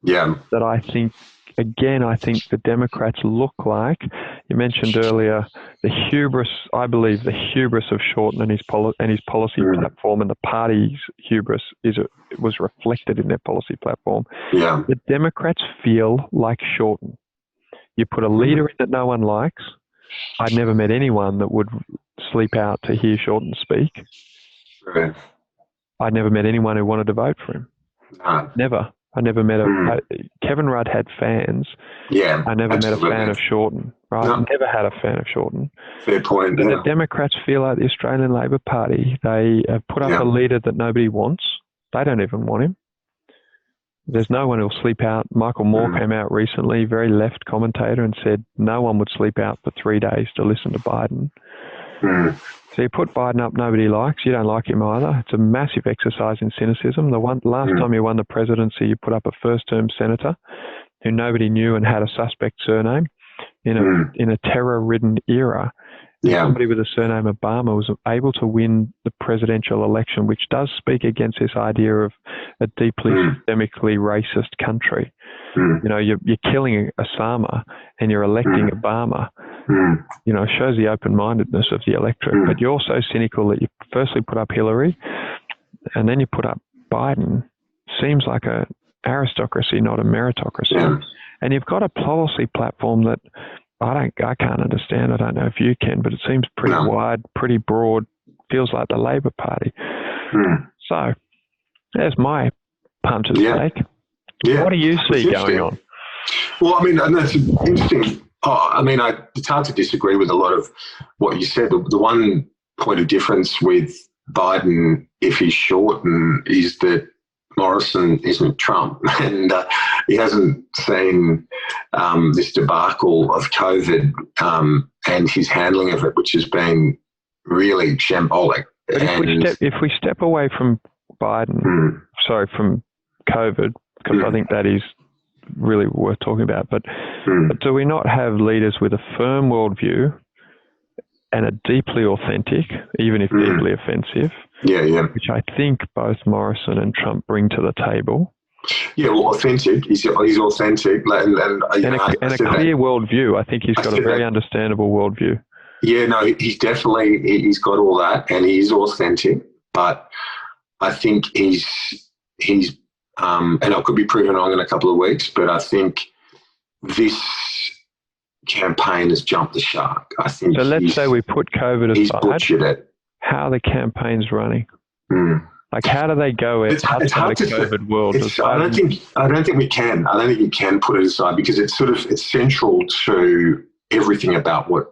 that I think the Democrats look like. You mentioned earlier the hubris of Shorten and his policy platform, and the party's hubris was reflected in their policy platform. Yeah. The Democrats feel like Shorten. You put a leader in that no one likes. I'd never met anyone that would sleep out to hear Shorten speak. Right. I'd never met anyone who wanted to vote for him. No. Never. I never met Kevin Rudd had fans. Yeah. I never met a fan of Shorten. Right? No. Never had a fan of Shorten. Fair point. The Democrats feel like the Australian Labor Party. They have put up a leader that nobody wants. They don't even want him. There's no one who'll sleep out. Michael Moore came out recently, very left commentator, and said no one would sleep out for 3 days to listen to Biden. So you put Biden up, nobody likes. You don't like him either. It's a massive exercise in cynicism. Last time you won the presidency, you put up a first-term senator who nobody knew and had a suspect surname in a terror-ridden era. Somebody with the surname Obama was able to win the presidential election, which does speak against this idea of a deeply systemically racist country. You're killing Osama and you're electing Obama. Shows the open-mindedness of the electorate. But you're so cynical that you firstly put up Hillary and then you put up Biden. Seems like an aristocracy, not a meritocracy. And you've got a policy platform that I can't understand. I don't know if you can, but it seems pretty wide, pretty broad. Feels like the Labor Party. So there's my punt at stake. What do you see going on? Well, I mean, and that's interesting. It's hard to disagree with a lot of what you said. The one point of difference with Biden, if he's Shorten, is that Morrison isn't Trump, and he hasn't seen this debacle of COVID and his handling of it, which has been really shambolic. But if we step away from Biden, from COVID, because I think that is really worth talking about, but do we not have leaders with a firm worldview and a deeply authentic, even if deeply offensive, which I think both Morrison and Trump bring to the table? Yeah, well, authentic. He's authentic, and a clear worldview. I think he's got a very understandable worldview. Yeah, no, he's got all that, and he is authentic. But I think he's and I could be proven wrong in a couple of weeks, but I think this campaign has jumped the shark. I think. So let's say we put COVID aside. He's butchered it. How are the campaign's running? Like, how do they go outside the COVID world? I don't think we can. I don't think you can put it aside because it's central to everything about what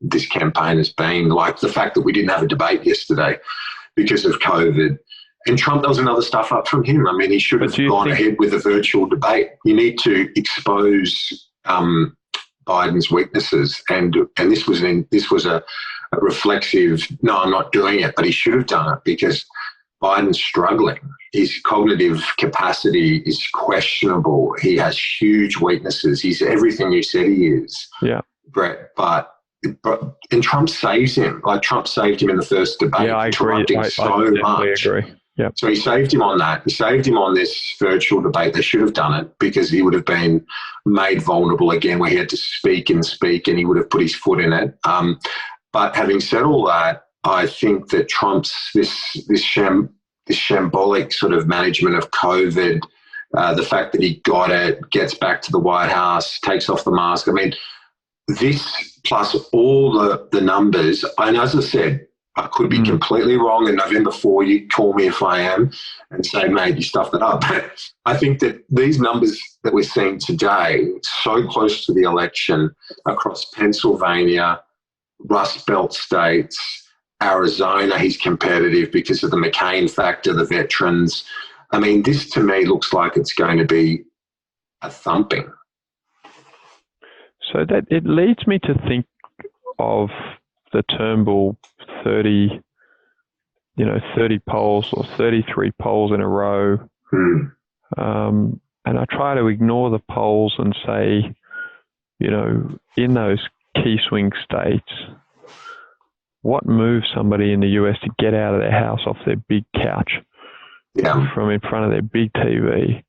this campaign has been. Like the fact that we didn't have a debate yesterday because of COVID. And Trump, there was another stuff up from him. I mean, he should have gone ahead with a virtual debate. You need to expose Biden's weaknesses, and this was a reflexive. No, I'm not doing it, but he should have done it because Biden's struggling. His cognitive capacity is questionable. He has huge weaknesses. He's everything you said he is. Yeah, Brett, and Trump saves him. Like Trump saved him in the first debate. Yeah, I agree. I much. Agree. Yep. So he saved him on that. He saved him on this virtual debate. They should have done it because he would have been made vulnerable again where he had to speak and he would have put his foot in it. But having said all that, I think that Trump's this shambolic sort of management of COVID, the fact that he got it, gets back to the White House, takes off the mask. I mean, this plus all the numbers, and as I said, I could be completely wrong. And November 4, you call me if I am and say, mate, you stuffed it up. But I think that these numbers that we're seeing today, so close to the election across Pennsylvania, Rust Belt states, Arizona, he's competitive because of the McCain factor, the veterans. I mean, this to me looks like it's going to be a thumping. So that it leads me to think of the Turnbull 30 polls or 33 polls in a row. And I try to ignore the polls and say, in those key swing states, what moves somebody in the US to get out of their house off their big couch from in front of their big TV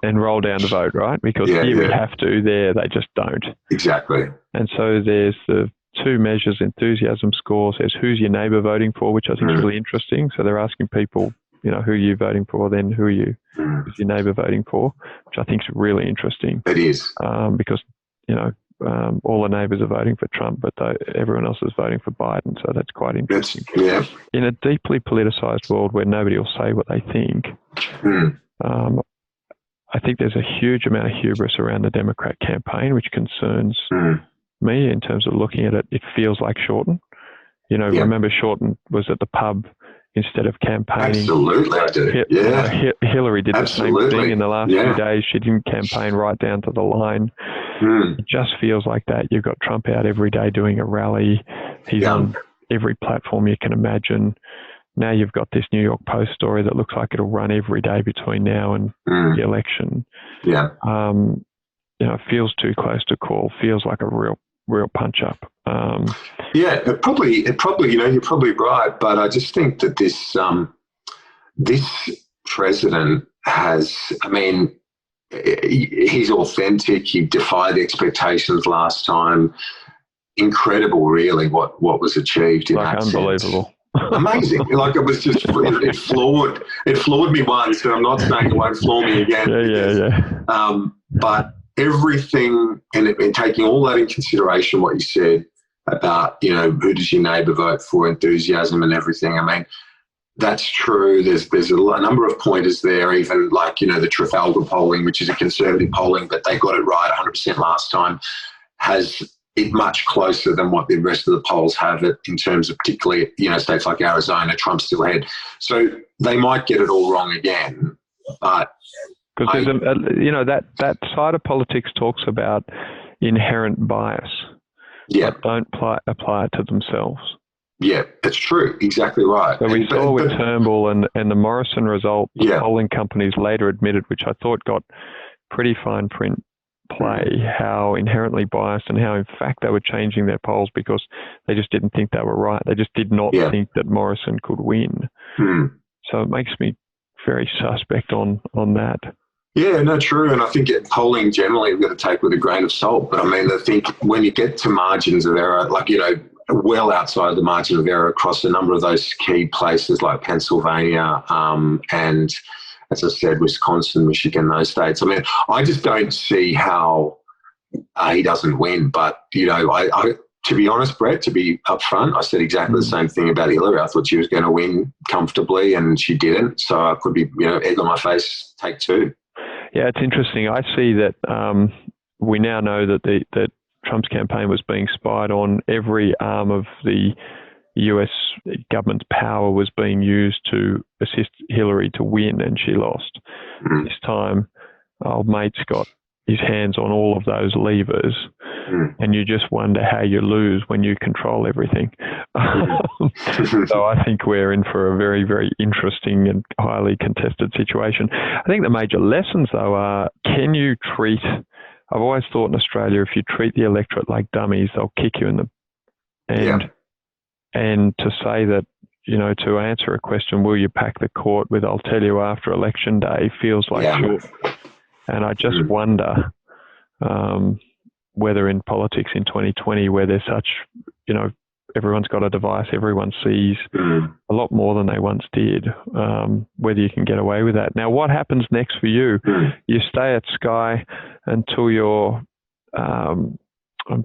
and roll down to vote, right? Because here we have to, there they just don't. Exactly. And so there's the two measures, enthusiasm scores. There's who's your neighbour voting for, which I think is really interesting. So they're asking people, who are you voting for? Then who's your neighbour voting for? Which I think is really interesting. It is. Because, all the neighbours are voting for Trump, but everyone else is voting for Biden. So that's quite interesting. In a deeply politicised world where nobody will say what they think, I think there's a huge amount of hubris around the Democrat campaign, which concerns me in terms of looking at it. It feels like Shorten. Remember Shorten was at the pub instead of campaigning. Absolutely, I do. Hillary did the same thing in the last few days. She didn't campaign right down to the line. It just feels like that. You've got Trump out every day doing a rally. He's on every platform you can imagine. Now you've got this New York Post story that looks like it'll run every day between now and the election. It feels too close to call. Feels like a real punch up. It probably, you're probably right, but I just think that this president has, he's authentic. He defied expectations last time. Incredible, really, what was achieved in that unbelievable. Sense. Amazing. It was just, it floored me once, and I'm not saying it won't floor me again. But everything, and taking all that in consideration, what you said about, who does your neighbour vote for, enthusiasm and everything. That's true. There's a number of pointers there, even like, the Trafalgar polling, which is a conservative polling, but they got it right 100% last time, has it much closer than what the rest of the polls have it in terms of particularly, states like Arizona, Trump's still ahead. So they might get it all wrong again, but... Because that side of politics talks about inherent bias. But don't apply it to themselves. Yeah, that's true. Exactly right. So we saw with Turnbull and the Morrison result, the polling companies later admitted, which I thought got pretty fine print play, how inherently biased and how in fact they were changing their polls because they just didn't think they were right. They just did not think that Morrison could win. So it makes me very suspect on that. Yeah, no, true. And I think polling generally we've got to take with a grain of salt. But I think when you get to margins of error, well outside the margin of error across a number of those key places like Pennsylvania and, as I said, Wisconsin, Michigan, those states. I just don't see how he doesn't win. But, to be honest, Brett, to be upfront, I said exactly the same thing about Hillary. I thought she was going to win comfortably and she didn't. So I could be, egg on my face, take two. Yeah, it's interesting. I see that we now know that Trump's campaign was being spied on. Every arm of the US government's power was being used to assist Hillary to win, and she lost. This time, old mate's got his hands on all of those levers, and you just wonder how you lose when you control everything. So I think we're in for a very, very interesting and highly contested situation. I think the major lessons, though, are can you treat... I've always thought in Australia, if you treat the electorate like dummies, they'll kick you in the... And to say that, to answer a question, will you pack the court with I'll tell you after election day, feels like short. And I just wonder whether in politics in 2020, where there's such, everyone's got a device, everyone sees a lot more than they once did, whether you can get away with that. Now, what happens next for you? You stay at Sky until you're, I'm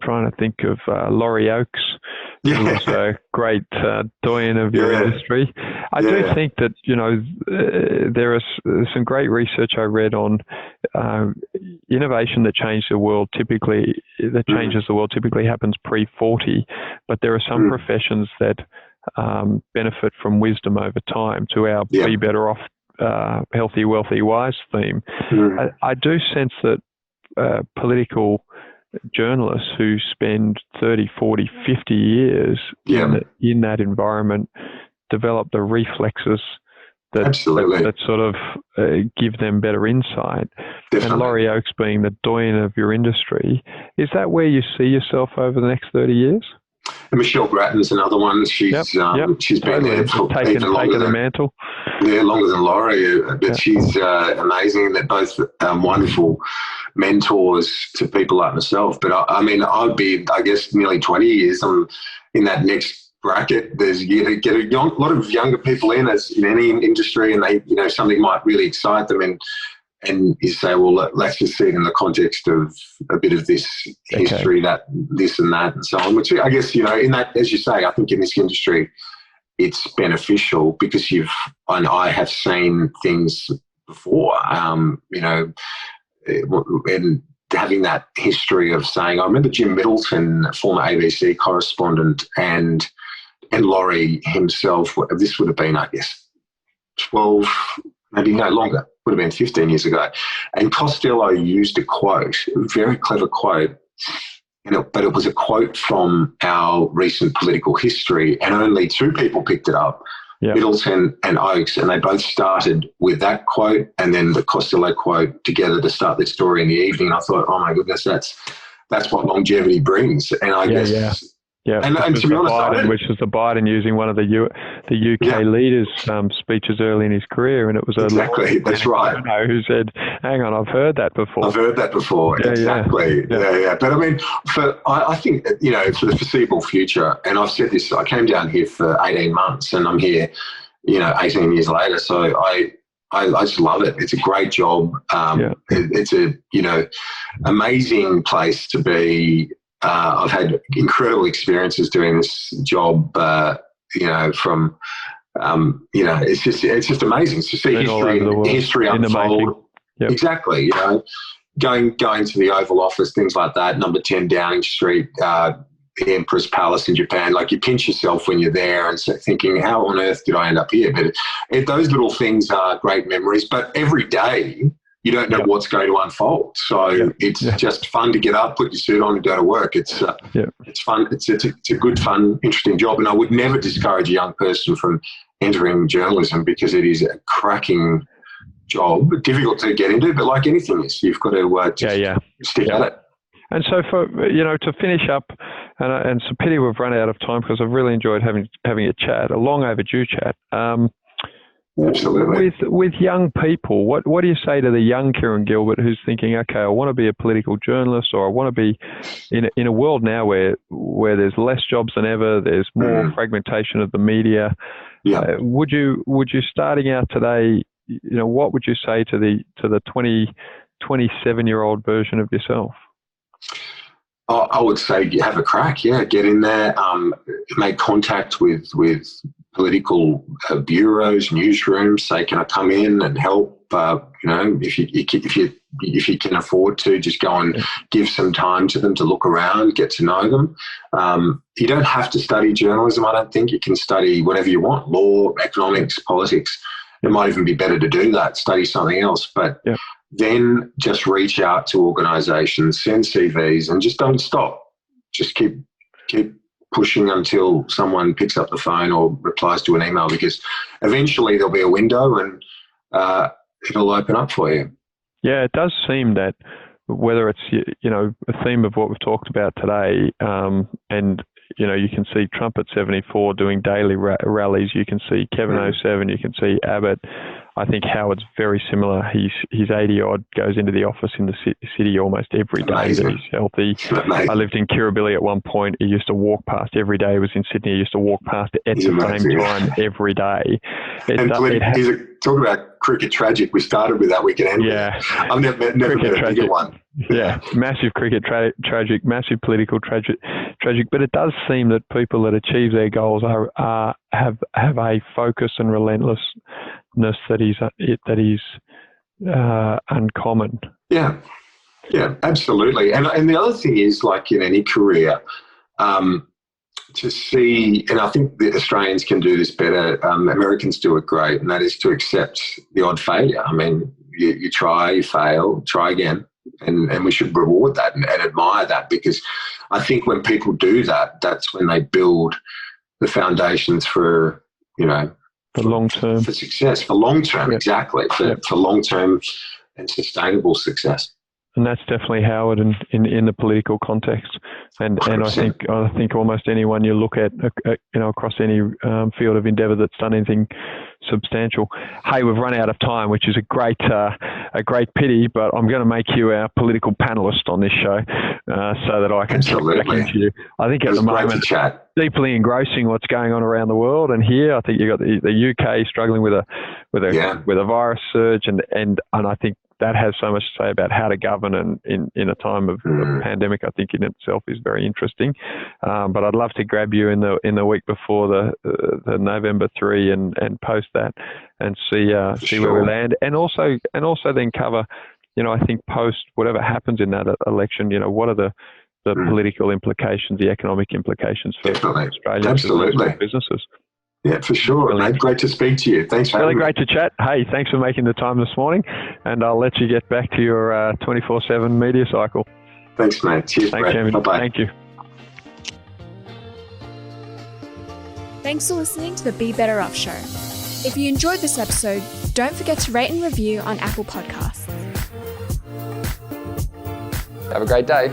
trying to think of Laurie Oakes Yeah. who was a great doyen of your industry. I do think that, there is some great research I read on innovation that changes the world typically happens pre-40, but there are some professions that benefit from wisdom over time. To our be better off, healthy, wealthy, wise theme, I do sense that political journalists who spend 30, 40, 50 years in that environment develop the reflexes that sort of give them better insight. Definitely. And Laurie Oakes being the doyen of your industry, is that where you see yourself over the next 30 years? And Michelle Grattan's another one. She's been there for even longer than the mantle. Yeah, longer than Laurie, but she's amazing. They're both wonderful mentors to people like myself. But I'd be, I guess, nearly 20 years. I'm in that next bracket. There's you get a lot of younger people as in any industry, and they, something might really excite them, and you say, well, let's just see it in the context of a bit of this history, that this and that, and so on. Which I guess, in that, as you say, I think in this industry, it's beneficial because I have seen things before, and having that history of saying, I remember Jim Middleton, former ABC correspondent, and Laurie himself, this would have been, I guess, 12, maybe no longer, would have been 15 years ago. And Costello used a quote, a very clever quote, but it was a quote from our recent political history, and only two people picked it up, Middleton and Oakes, and they both started with that quote and then the Costello quote together to start the story in the evening. I thought, oh my goodness, that's what longevity brings. And I guess... Yeah, and to be honest, which was the Biden using one of the UK leaders' speeches early in his career, and it was that's right. Who said, "Hang on, I've heard that before." Exactly. Yeah. But I think for the foreseeable future, and I've said this, I came down here for 18 months, and I'm here, 18 years later. So I just love it. It's a great job. It's a amazing place to be. I've had incredible experiences doing this job, from, it's just amazing to see history unfold. Exactly. Going to the Oval Office, things like that, number 10 Downing Street, the Emperor's Palace in Japan. Like, you pinch yourself when you're there and thinking, how on earth did I end up here? But those little things are great memories. But every day, you don't know what's going to unfold. So it's just fun to get up, put your suit on and go to work. It's fun. It's a good, fun, interesting job. And I would never discourage a young person from entering journalism because it is a cracking job, difficult to get into, but like anything is, you've got to stick at it. And so to finish up, and it's a pity we've run out of time because I've really enjoyed having a chat, a long overdue chat. Absolutely. With young people, what do you say to the young Kieran Gilbert who's thinking, okay, I want to be a political journalist, or I want to be in a world now where there's less jobs than ever, there's more fragmentation of the media. Would you starting out today, what would you say to the 27-year-old version of yourself? I would say have a crack. Get in there, make contact with political bureaus, newsrooms. Say, can I come in and help? If you can afford to, just go and give some time to them to look around, get to know them. You don't have to study journalism. I don't think. You can study whatever you want: law, economics, politics. It might even be better to do that. Study something else, but. Then just reach out to organisations, send CVs, and just don't stop. Just keep pushing until someone picks up the phone or replies to an email, because eventually there'll be a window and it'll open up for you. Yeah, it does seem that whether it's a theme of what we've talked about today, and you can see Trump at 74 doing daily rallies. You can see Kevin 07. You can see Abbott. I think Howard's very similar. He's 80-odd, goes into the office in the city almost every day that he's healthy. I lived in Kirribilli at one point. He used to walk past every day. He was in Sydney. He used to walk past at the same time every day. Talk about cricket tragic. We started with that. We can end with it. I've never met a bigger one. Yeah, massive cricket tragic, massive political tragic. But it does seem that people that achieve their goals have a focus and relentlessness that is uncommon. Yeah, absolutely. And the other thing is, like in any career, to see, and I think the Australians can do this better, Americans do it great, and that is to accept the odd failure. I mean, you try, you fail, try again, and we should reward that and admire that, because I think when people do that, that's when they build the foundations for, for long term, for success, for long term, exactly, for long term and sustainable success. And that's definitely Howard in the political context, and I think almost anyone you look at, across any field of endeavour that's done anything substantial. Hey, we've run out of time, which is a great pity, but I'm going to make you our political panellist on this show, so that I can check back into you. I think at the moment it's deeply engrossing what's going on around the world, and here I think you've got the UK struggling with a virus surge, and I think that has so much to say about how to govern, and in a time of pandemic, I think in itself is very interesting. But I'd love to grab you in the week before the November 3 and post that and see where we land, and also then cover, I think post whatever happens in that election, what are the political implications, the economic implications for Australians and businesses. Yeah, for sure, mate. Great to speak to you. Thanks for having me. Really great to chat. Hey, thanks for making the time this morning, and I'll let you get back to your 24/7 media cycle. Thanks, mate. Cheers, Thanks, Brett. Bye-bye. Thank you. Thanks for listening to the Be Better Off Show. If you enjoyed this episode, don't forget to rate and review on Apple Podcasts. Have a great day.